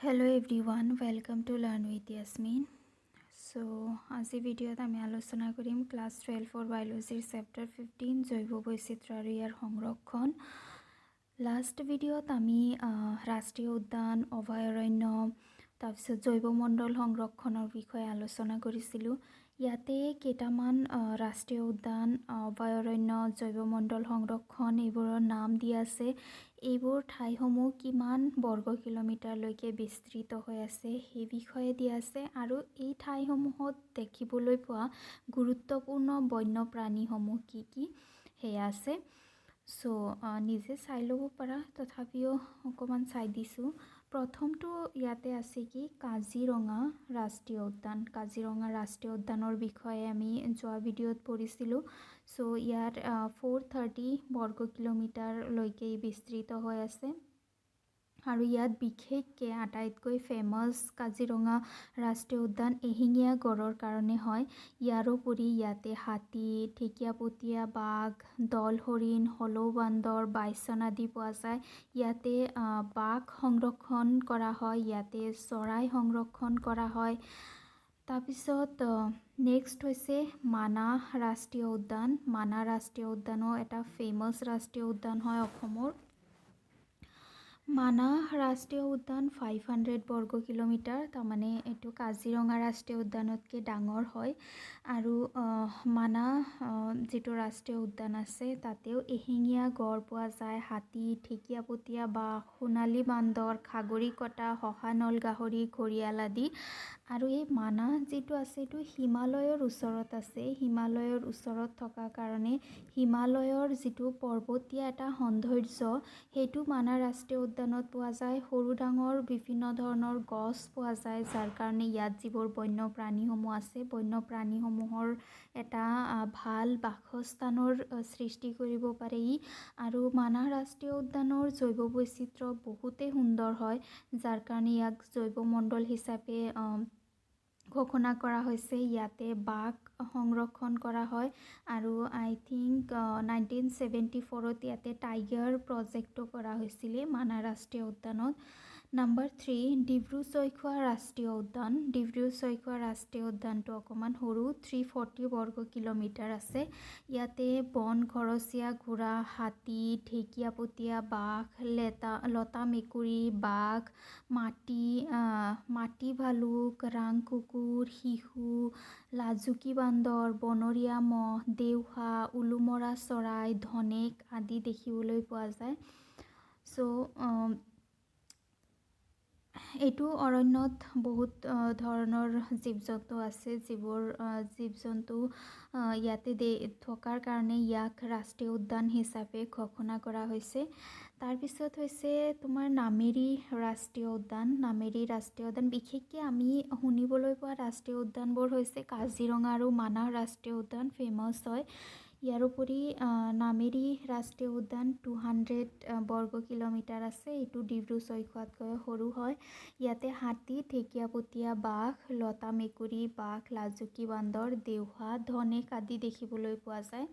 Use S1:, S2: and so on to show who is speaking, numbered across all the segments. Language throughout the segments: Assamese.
S1: Hello everyone, welcome to Learn with Yasmin. So, আজি ভিডিঅ'ত আমি আলোচনা কৰিম ক্লাছ 12 বায়োলজিৰ চেপ্টাৰ 15 জৈৱ বৈচিত্ৰ্য আৰু ইয়াৰ সংৰক্ষণ। লাষ্ট ভিডিঅ'ত আমি ৰাষ্ট্ৰীয় উদ্যান, অভয়াৰণ্য, তাৰপিছত জৈৱমণ্ডল সংৰক্ষণৰ বিষয়ে আলোচনা কৰিছিলোঁ। ইয়াতে কেইটামান ৰাষ্ট্ৰীয় উদ্যান, অভয়াৰণ্য, জৈৱমণ্ডল সংৰক্ষণ এইবোৰৰ নাম দিয়া আছে। এইবোৰ ঠাইসমূহ কিমান বৰ্গ কিলোমিটাৰলৈকে বিস্তৃত হৈ আছে সেই বিষয়ে দিয়া আছে আৰু এই ঠাইসমূহত দেখিবলৈ পোৱা গুৰুত্বপূৰ্ণ বন্যপ্ৰাণীসমূহ কি সেয়া আছে। সো নিজে চাই ল'ব পাৰা, তথাপিও অকণমান চাই দিছোঁ। প্ৰথমটো ইয়াতে আছে কি কাজিৰঙা ৰাষ্ট্ৰীয় উদ্যান। কাজিৰঙা ৰাষ্ট্ৰীয় উদ্যানৰ বিষয়ে আমি যোৱা ভিডিঅ'ত পঢ়িছিলোঁ। সো ইয়াত 430 বৰ্গ কিলোমিটাৰলৈকে বিস্তৃত হৈ আছে আৰু ইয়াত বিশেষকৈ আটাইতকৈ ফেমাছ কাজিৰঙা ৰাষ্ট্ৰীয় উদ্যান এশিঙীয়া গঁড়ৰ কাৰণে হয়। ইয়াৰোপৰি ইয়াতে হাতী, ঢেকীয়াপতীয়া বাঘ, দল হৰিণ, হলৌ বান্দৰ, বাইছন আদি পোৱা যায়। ইয়াতে বাঘ সংৰক্ষণ কৰা হয়, ইয়াতে চৰাই সংৰক্ষণ কৰা হয়। তাৰপিছত নেক্সট হৈছে মানাহ ৰাষ্ট্ৰীয় উদ্যান। মানাহ ৰাষ্ট্ৰীয় উদ্যানো এটা ফেমাছ ৰাষ্ট্ৰীয় উদ্যান হয় অসমৰ। মানাহ ৰাষ্ট্ৰীয় উদ্যান 500 বৰ্গ কিলোমিটাৰ, তাৰমানে এইটো কাজিৰঙা ৰাষ্ট্ৰীয় উদ্যানতকৈ ডাঙৰ হয়। আৰু মানাহ যিটো ৰাষ্ট্ৰীয় উদ্যান আছে তাতেও এশিঙীয়া গঁড় পোৱা যায়, হাতী, ঢেকীয়াপতীয়া বাঘ, সোণালী বান্দৰ, খাগৰিকটা, শহানল গাহৰি, ঘৰিয়াল আদি। আৰু এই মানাহ যিটো আছে এইটো হিমালয়ৰ ওচৰত আছে। হিমালয়ৰ ওচৰত থকাৰ কাৰণে হিমালয়ৰ যিটো পৰ্বতীয়া এটা সৌন্দৰ্য সেইটো মানাহ ৰাষ্ট্ৰীয় উদ্যানত পোৱা যায়। সৰু ডাঙৰ বিভিন্ন ধৰণৰ গছ পোৱা যায়, যাৰ কাৰণে ইয়াত যিবোৰ বন্যপ্ৰাণীসমূহ আছে বন্যপ্ৰাণীসমূহৰ এটা ভাল বাসস্থানৰ সৃষ্টি কৰিব পাৰে ই। আৰু মানাহ ৰাষ্ট্ৰীয় উদ্যানৰ জৈৱ বৈচিত্ৰ্য বহুতেই সুন্দৰ হয়, যাৰ কাৰণে ইয়াক জৈৱমণ্ডল হিচাপে ঘোষণা কৰা হৈছে। ইয়াতে বাঘ সংৰক্ষণ কৰা হয় আৰু আই থিংক 1974 ইয়াতে টাইগাৰ প্ৰজেক্টটো কৰা হৈছিলে মানাহ ৰাষ্ট্ৰীয় উদ্যানত। নাম্বাৰ 3 ডিব্ৰু-চৈখোৱা ৰাষ্ট্ৰীয় উদ্যান। ডিব্ৰু-চৈখোৱা ৰাষ্ট্ৰীয় উদ্যানটো অকণমান সৰু, 340 বৰ্গ কিলোমিটাৰ আছে। ইয়াতে বন ঘৰচীয়া ঘোঁৰা, হাতী, ঢেকীয়াপতীয়া বাঘ, লতা মেকুৰী, বাঘ, মাটি ভালুক, ৰাং কুকুৰ, শিহু, লাজুকী বান্দৰ, বনৰীয়া মহ, দেওহা, উলুমৰা চৰাই, ধনেক আদি দেখিবলৈ পোৱা যায়। সো এইটো অৰণ্যত বহুত ধৰণৰ জীৱ জন্তু আছে, যিবোৰ জীৱ জন্তু ইয়াতে থকাৰ কাৰণে ইয়াক ৰাষ্ট্ৰীয় উদ্যান হিচাপে ঘোষণা কৰা হৈছে। তাৰপিছত হৈছে তোমাৰ নামেৰি ৰাষ্ট্ৰীয় উদ্যান। নামেৰি ৰাষ্ট্ৰীয় উদ্যান বিশেষকৈ আমি শুনিবলৈ পোৱা ৰাষ্ট্ৰীয় উদ্যানবোৰ হৈছে কাজিৰঙা আৰু মানাহ ৰাষ্ট্ৰীয় উদ্যান ফেমাছ হয়। ইয়াৰোপৰি নামেৰি ৰাষ্ট্ৰীয় উদ্যান 200 বৰ্গ কিলোমিটাৰ আছে। এইটো ডিব্ৰু-চৈখোৱাতকৈ সৰু হয়। ইয়াতে হাতী, ঢেকীয়াপতীয়া বাঘ, লতা মেকুৰী, বাঘ, লাজুকী বান্দৰ, দেওহা, ধনেক আদি দেখিবলৈ পোৱা যায়।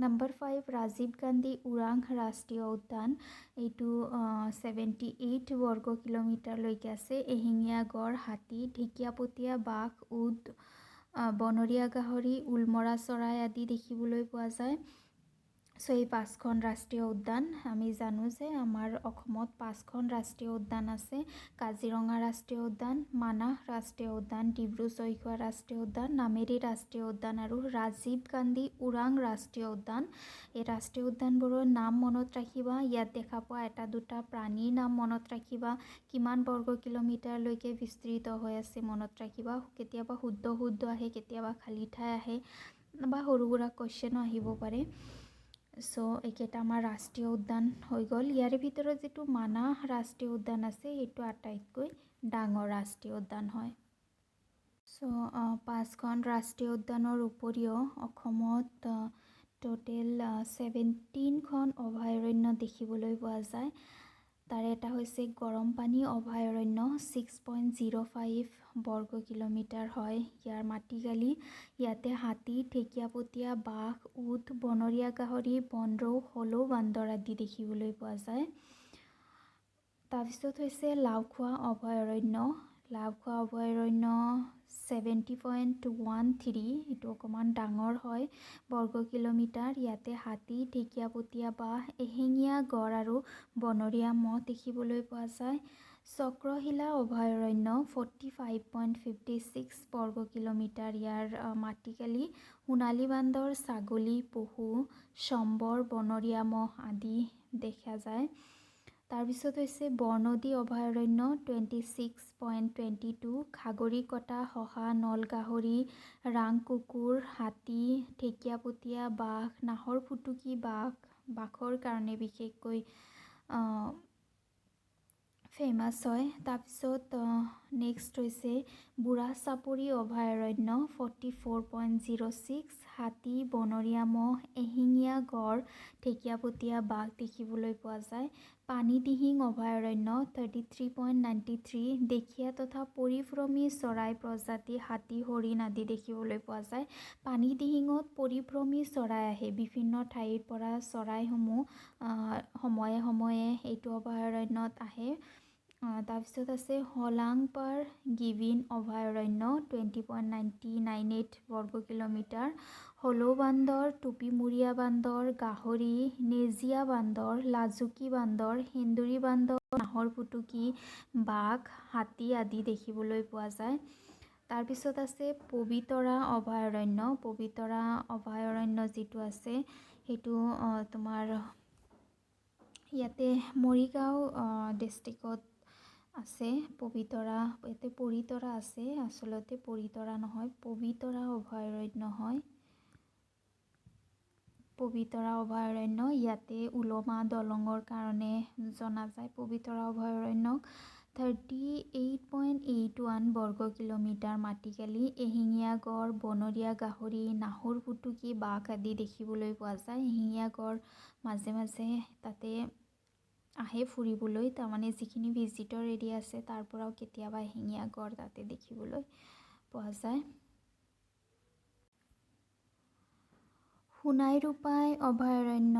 S1: নাম্বাৰ 5 ৰাজীৱ গান্ধী ওৰাং ৰাষ্ট্ৰীয় উদ্যান। এইটো 78 বৰ্গ কিলোমিটাৰলৈকে আছে। এশিঙীয়া গঁড়, হাতী, ঢেকীয়াপতীয়া বাঘ, উট, বনৰীয়া গাহৰি, উলমৰা চৰাই আদি দেখিবলৈ পোৱা যায়। সো এই 5খন ৰাষ্ট্ৰীয় উদ্যান, আমি জানো যে আমাৰ অসমত 5খন ৰাষ্ট্ৰীয় উদ্যান আছে। কাজিৰঙা ৰাষ্ট্ৰীয় উদ্যান, মানাহ ৰাষ্ট্ৰীয় উদ্যান, ডিব্ৰু-চৈখোৱা ৰাষ্ট্ৰীয় উদ্যান, নামেৰি ৰাষ্ট্ৰীয় উদ্যান আৰু ৰাজীৱ গান্ধী ওৰাং ৰাষ্ট্ৰীয় উদ্যান। এই ৰাষ্ট্ৰীয় উদ্যানবোৰৰ নাম মনত ৰাখিবা। ইয়াত দেখা পোৱা এটা দুটা প্ৰাণীৰ নাম মনত ৰাখিবা। কিমান বৰ্গ কিলোমিটাৰলৈকে বিস্তৃত হৈ আছে মনত ৰাখিবা। কেতিয়াবা শুদ্ধ আহে, কেতিয়াবা খালী ঠাই আহে বা সৰু সুৰা কুৱেশ্যনো আহিব পাৰে। সো এইকেইটা আমাৰ ৰাষ্ট্ৰীয় উদ্যান হৈ গ'ল। ইয়াৰে ভিতৰত যিটো মানাহ ৰাষ্ট্ৰীয় উদ্যান আছে সেইটো আটাইতকৈ ডাঙৰ ৰাষ্ট্ৰীয় উদ্যান হয়। সো 5খন ৰাষ্ট্ৰীয় উদ্যানৰ উপৰিও অসমত টোটেল 17খন অভয়াৰণ্য দেখিবলৈ পোৱা যায়। তাৰে এটা হৈছে গৰমপানী অভয়াৰণ্য, 6.05 বৰ্গ কিলোমিটাৰ হয় ইয়াৰ মাটিকালি। ইয়াতে হাতী, ঢেকীয়াপতীয়া বাঘ, উট, বনৰীয়া গাহৰি, বনৰৌ, হলৌ বান্দৰ আদি দেখিবলৈ পোৱা যায়। তাৰপিছত হৈছে লাওখোৱা অভয়াৰণ্য। লাওখোৱা অভয়াৰণ্য 70.13, এইটো অকণমান ডাঙৰ হয় বৰ্গ কিলোমিটাৰ। ইয়াতে হাতী, ঢেকীয়াপতীয়া বাঘ, এশিঙীয়া গড় আৰু বনৰীয়া মহ দেখিবলৈ পোৱা যায়। চক্ৰশিলা অভয়াৰণ্য 45.56 বৰ্গ কিলোমিটাৰ। ইয়াৰ মাটিকালি সোণালী বান্দৰ, ছাগলী, পহু, সম্বৰ, বনৰীয়া মহ আদি দেখা যায়। তাৰপিছত হৈছে বৰনদী অভয়াৰণ্য 26.22, খাগৰিকটা, শহা, নলগাহৰি, ৰাং কুকুৰ, হাতী, ঢেকীয়াপতীয়া বাঘ, নাহৰফুটুকী বাঘৰ কাৰণে বিশেষকৈ ফেমাছ হয়। তাৰপিছত নেক্সট হৈছে বুঢ়া চাপৰি অভয়াৰণ্য 44.06, হাতী, বনৰীয়া মহ, এশিঙীয়া গড়, ঢেকীয়াপতীয়া বাঘ দেখিবলৈ পোৱা যায়। পানীদিহিং অভয়াৰণ্য 33.93, দেশীয়া তথা পৰিভ্ৰমী চৰাই প্ৰজাতি, হাতী, হৰিণ আদি দেখিবলৈ পোৱা যায়। পানীদিহিঙত পৰিভ্ৰমী চৰাই আহে, বিভিন্ন ঠাইৰ পৰা চৰাইসমূহ সময়ে সময়ে এইটো অভয়াৰণ্যত আহে। তাৰপিছত আছে হলাংপাৰ গিভিন অভয়াৰণ্য 20.98 বৰ্গ কিলোমিটাৰ। হলৌ বান্দৰ, টুপিমূৰীয়া বান্দৰ, গাহৰি, নেজীয়া বান্দৰ, লাজুকী বান্দৰ, সেন্দুৰী বান্দৰ, নাহৰফুটুকী বাঘ, হাতী আদি দেখিবলৈ পোৱা যায়। তাৰপিছত আছে পবিতৰা অভয়াৰণ্য। পবিতৰা অভয়াৰণ্য যিটো আছে সেইটো তোমাৰ ইয়াতে মৰিগাঁও ডিষ্ট্ৰিক্টত আছে। পবিতৰা, ইয়াতে পৰিতৰা আছে, আচলতে পৰিতৰা নহয়, পবিতৰা অভয়াৰণ্য হয়। পবিতৰা অভয়াৰণ্য ইয়াতে উলমা দলঙৰ কাৰণে জনা যায়। পবিতৰা অভয়াৰণ্যক 38.81 বৰ্গ কিলোমিটাৰ মাটিকালি, এশিঙীয়া গড়, বনৰীয়া গাহৰি, নাহৰফুটুকী বাঘ আদি দেখিবলৈ পোৱা যায়। এশিঙীয়া গড় মাজে মাজে তাতে আহে ফুৰিবলৈ, তাৰমানে যিখিনি ভিজিটৰ এৰিয়া আছে তাৰ পৰাও কেতিয়াবা এশিঙীয়া গড় তাতে দেখিবলৈ পোৱা যায়। সোণাই ৰূপাই অভয়াৰণ্য।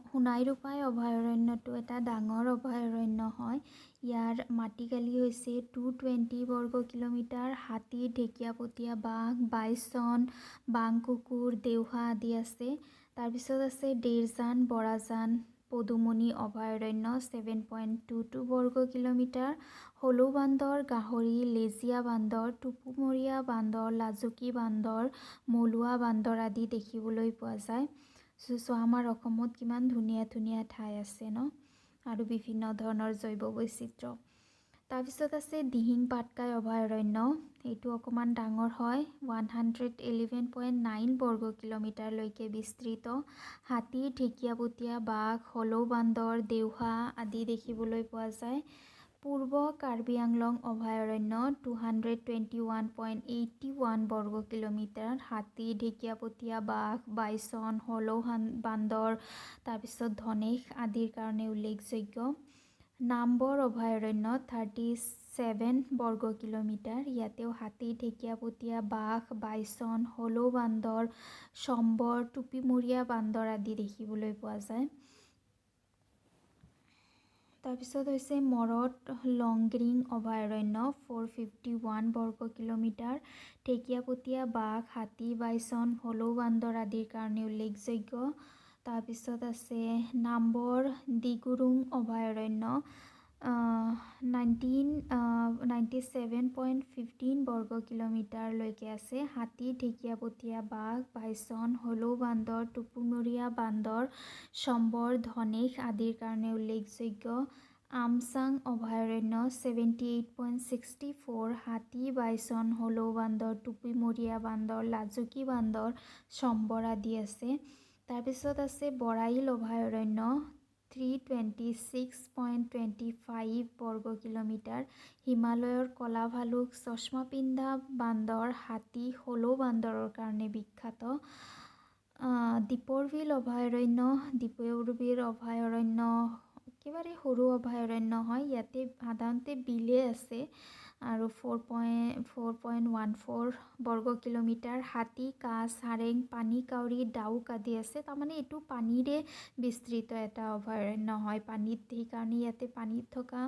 S1: সোণাই ৰূপাই অভয়াৰণ্যটো এটা ডাঙৰ অভয়াৰণ্য হয়। ইয়াৰ মাটিকালি হৈছে 220 বৰ্গ কিলোমিটাৰ। হাতী, ঢেকীয়াপতীয়া বাঘ, বাইছন, বাং কুকুৰ, দেওহা আদি আছে। তাৰপিছত আছে দেৰজান বৰাজান পদুমণি অভয়াৰণ্য 7.22 বৰ্গ কিলোমিটাৰ। হলৌ বান্দৰ, গাহৰি, লেজীয়া বান্দৰ, টুপুমৰীয়া বান্দৰ, লাজুকী বান্দৰ, মলুৱা বান্দৰ আদি দেখিবলৈ পোৱা যায়। চ' আমাৰ অসমত কিমান ধুনীয়া ধুনীয়া ঠাই আছে ন, আৰু বিভিন্ন ধৰণৰ জৈৱ বৈচিত্ৰ্য। তাৰপিছত আছে দিহিং পাটকাই অভয়াৰণ্য। এইটো অকণমান ডাঙৰ হয়, 111.9 বৰ্গ কিলোমিটাৰলৈকে বিস্তৃত। হাতী, ঢেকীয়াপতীয়া বাঘ, হলৌ বান্দৰ, দেওহা আদি দেখিবলৈ পোৱা যায়। পূৰ্ব কাৰ্বি আংলং অভয়াৰণ্য 221.81 বৰ্গ কিলোমিটাৰ। হাতী, ঢেকীয়াপতীয়া বাঘ, বাইছন, হলৌ বান্দৰ, তাৰপিছত ধনেশ আদিৰ কাৰণে উল্লেখযোগ্য। নামবৰ অভয়াৰণ্য 37 বৰ্গ কিলোমিটাৰ। ইয়াতেও হাতী, ঢেকীয়াপতীয়া বাঘ, বাইছন, হলৌ বান্দৰ, সম্বৰ, টুপিমূৰীয়া বান্দৰ আদি দেখিবলৈ পোৱা যায়। তাৰপিছত হৈছে মৰদ লংগ্ৰিং অভয়াৰণ্য 451 বৰ্গ কিলোমিটাৰ। ঢেকীয়াপতীয়া বাঘ, হাতী, বাইছন, হলৌ বান্দৰ আদিৰ কাৰণে উল্লেখযোগ্য। তাৰপিছত আছে নামবৰ ডিগুৰুং অভয়াৰণ্য 97.15 বৰ্গ কিলোমিটাৰলৈকে আছে। হাতী, ঢেকীয়াপতীয়া বাঘ, বাইছন, হলৌ বান্দৰ, টুপুমূৰীয়া বান্দৰ, সম্বৰ, ধনেশ আদিৰ কাৰণে উল্লেখযোগ্য। আমচাং অভয়াৰণ্য 78.64, হাতী, বাইছন, হলৌ বান্দৰ, টুপিমূৰীয়া বান্দৰ, লাজুকী বান্দৰ, সম্বৰ আদি আছে। তাৰপিছত আছে বৰাইল অভয়াৰণ্য 326.25 বৰ্গ কিলোমিটাৰ। হিমালয়ৰ কলা ভালুক, চশমা পিন্ধা বান্দৰ, হাতী, হলৌ বান্দৰৰ কাৰণে বিখ্যাত। দীপৰ বিল অভয়াৰণ্য। দীপৰ বিল অভয়াৰণ্য একেবাৰে সৰু অভয়াৰণ্য হয়। ইয়াতে সাধাৰণতে বিলে আছে আৰু 4.14 বৰ্গ কিলোমিটাৰ। হাতী, কাছ, হাৰেং, পানী কাউৰী, ডাউক আদি আছে। তাৰমানে এইটো পানীৰে বিস্তৃত এটা অভয়াৰণ্য হয়। পানীত সেইকাৰণে ইয়াতে পানীত থকা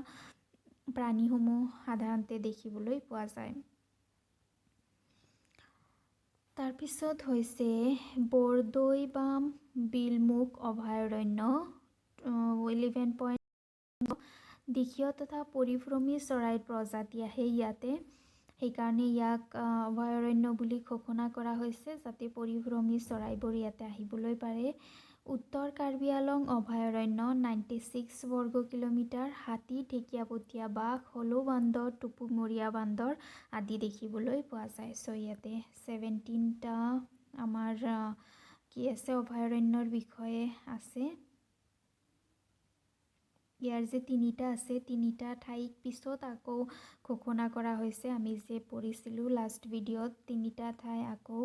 S1: প্ৰাণীসমূহ সাধাৰণতে দেখিবলৈ পোৱা যায়। তাৰপিছত হৈছে বৰদৈবাম বিলমুখ অভয়াৰণ্য 11. দেশীয় তথা পৰিভ্ৰমী চৰাইৰ প্ৰজাতি আহে ইয়াতে। সেইকাৰণে ইয়াক অভয়াৰণ্য বুলি ঘোষণা কৰা হৈছে, যাতে পৰিভ্ৰমী চৰাইবোৰ ইয়াতে আহিবলৈ পাৰে। উত্তৰ কাৰ্বি আংলং অভয়াৰণ্য 96 বৰ্গ কিলোমিটাৰ। হাতী, ঢেকীয়াপতীয়া বাঘ, হলৌ বান্দৰ, টুপুমৰীয়া বান্দৰ আদি দেখিবলৈ পোৱা যায়। চ' ইয়াতে 17টা আমাৰ কি আছে অভয়াৰণ্যৰ বিষয়ে আছে। ইয়াৰ যে 3টা আছে, 3টা ঠাইক পিছত আকৌ ঘোষণা কৰা হৈছে। আমি যে পঢ়িছিলোঁ লাষ্ট ভিডিঅ'ত, 3টা ঠাই আকৌ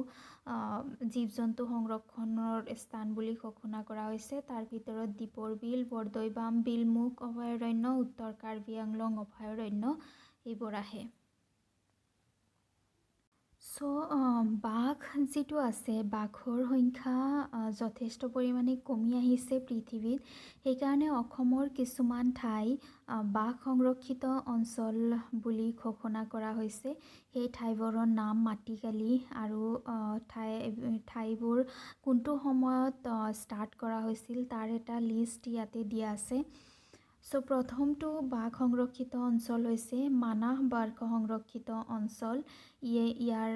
S1: জীৱ জন্তু সংৰক্ষণৰ স্থান বুলি ঘোষণা কৰা হৈছে। তাৰ ভিতৰত দীপৰ বিল, বৰদৈবাম বিলমুখ অভয়াৰণ্য, উত্তৰ কাৰ্বি আংলং অভয়াৰণ্য এইবোৰ আহে। চ' বাঘ যিটো আছে, বাঘৰ সংখ্যা যথেষ্ট পৰিমাণে কমি আহিছে পৃথিৱীত। সেইকাৰণে অসমৰ কিছুমান ঠাই বাঘ সংৰক্ষিত অঞ্চল বুলি ঘোষণা কৰা হৈছে। সেই ঠাইবোৰৰ নাম মাটিকালি আৰু ঠাইবোৰ কোনটো সময়ত ষ্টাৰ্ট কৰা হৈছিল তাৰ এটা লিষ্ট ইয়াতে দিয়া আছে। চ' প্ৰথমটো বাঘ সংৰক্ষিত অঞ্চল হৈছে মানাহ বাঘ সংৰক্ষিত অঞ্চল। ইয়াৰ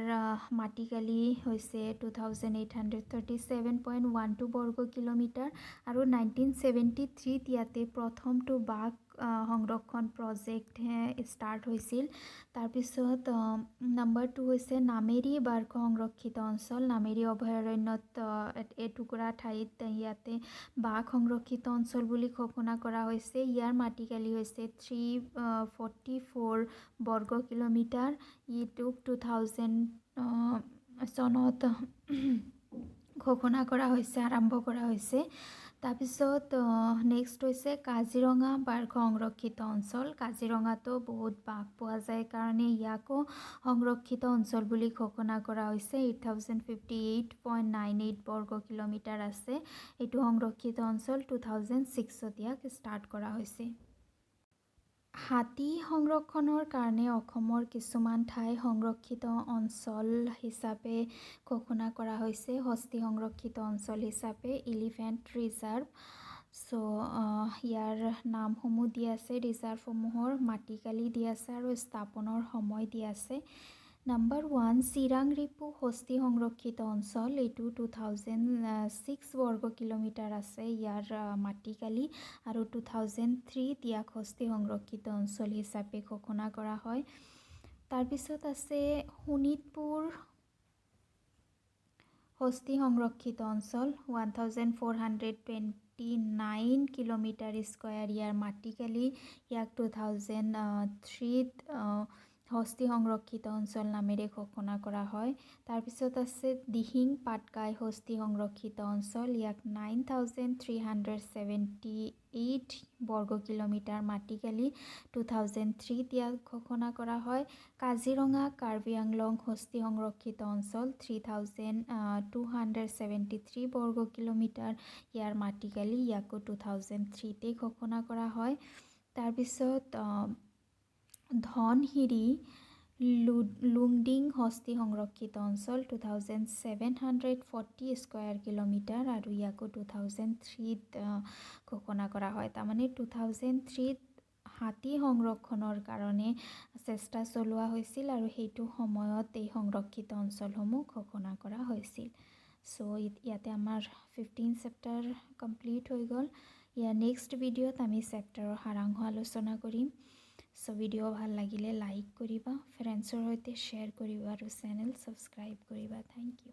S1: মাটিকালি হৈছে 2837.12 বৰ্গ কিলোমিটাৰ আৰু 1973 ইয়াতে প্ৰথমটো বাঘ সংৰক্ষণ প্ৰজেক্ট ষ্টাৰ্ট হৈছিল। তাৰপিছত নম্বৰ 2 হৈছে নামেৰি বাঘ সংৰক্ষিত অঞ্চল। নামেৰি অভয়াৰণ্যত এটুকুৰা ঠাইত ইয়াতে বাঘ সংৰক্ষিত অঞ্চল বুলি ঘোষণা কৰা হৈছে। ইয়াৰ মাটিকালি হৈছে 344 বৰ্গ কিলোমিটাৰ। ইটোক 2000 চনত ঘোষণা কৰা হৈছে, আৰম্ভ কৰা হৈছে। তাৰপিছত নেক্সট হৈছে কাজিৰঙা বাঘ সংৰক্ষিত অঞ্চল। কাজিৰঙাতো বহুত বাঘ পোৱা যায় কাৰণে ইয়াকো সংৰক্ষিত অঞ্চল বুলি ঘোষণা কৰা হৈছে। 8058.98 বৰ্গ কিলোমিটাৰ আছে। এইটো সংৰক্ষিত অঞ্চল 2006 ইয়াক ষ্টাৰ্ট কৰা হৈছে। হাতী সংৰক্ষণৰ কাৰণে অসমৰ কিছুমান ঠাই সংৰক্ষিত অঞ্চল হিচাপে ঘোষণা কৰা হৈছে। হস্তি সংৰক্ষিত অঞ্চল হিচাপে এলিফেণ্ট ৰিজাৰ্ভ। চ' ইয়াৰ নামসমূহ দিয়া আছে, ৰিজাৰ্ভসমূহৰ মাটিকালি দিয়া আছে আৰু স্থাপনৰ সময় দিয়া আছে। নম্বৰ 1 চিৰাং ৰিপু হস্তি সংৰক্ষিত অঞ্চল। এইটো 2006 বৰ্গ কিলোমিটাৰ আছে ইয়াৰ মাটিকালি আৰু 2003 ইয়াক হস্তি সংৰক্ষিত অঞ্চল হিচাপে ঘোষণা কৰা হয়। তাৰপিছত আছে শোণিতপুৰ হস্তি সংৰক্ষিত অঞ্চল 1429 কিলোমিটাৰ স্কয়াৰ ইয়াৰ মাটিকালি। ইয়াক 2003 হস্তি সংৰক্ষিত অঞ্চল নামেৰে ঘোষণা কৰা হয়। তাৰপিছত আছে দিহিং পাটকাই হস্তি সংৰক্ষিত অঞ্চল। ইয়াক 9378 বৰ্গ কিলোমিটাৰ মাটিকালি 2003 ইয়াক ঘোষণা কৰা হয়। কাজিৰঙা কাৰ্বি আংলং হস্তি সংৰক্ষিত অঞ্চল 3273 বৰ্গ কিলোমিটাৰ ইয়াৰ মাটিকালি। ইয়াকো 2003 ঘোষণা কৰা হয়। তাৰপিছত ধনশিৰি লুংডিং হস্তি সংৰক্ষিত অঞ্চল 2740 স্কয়াৰ কিলোমিটাৰ আৰু ইয়াকো 2003 ঘোষণা কৰা হয়। তাৰমানে 2003 হাতী সংৰক্ষণৰ কাৰণে চেষ্টা চলোৱা হৈছিল আৰু সেইটো সময়ত এই সংৰক্ষিত অঞ্চলসমূহ ঘোষণা কৰা হৈছিল। চ' ইয়াতে আমাৰ 15 চেপ্টাৰ কমপ্লিট হৈ গ'ল। ইয়াৰ নেক্সট ভিডিঅ'ত আমি চেপ্টাৰৰ সাৰাংশ আলোচনা কৰিম। চ' ভিডিঅ' ভাল লাগিলে লাইক কৰিবা, ফ্ৰেণ্ডছৰ সৈতে শ্বেয়াৰ কৰিবা আৰু চেনেল ছাবস্ক্ৰাইব কৰিবা। Thank U.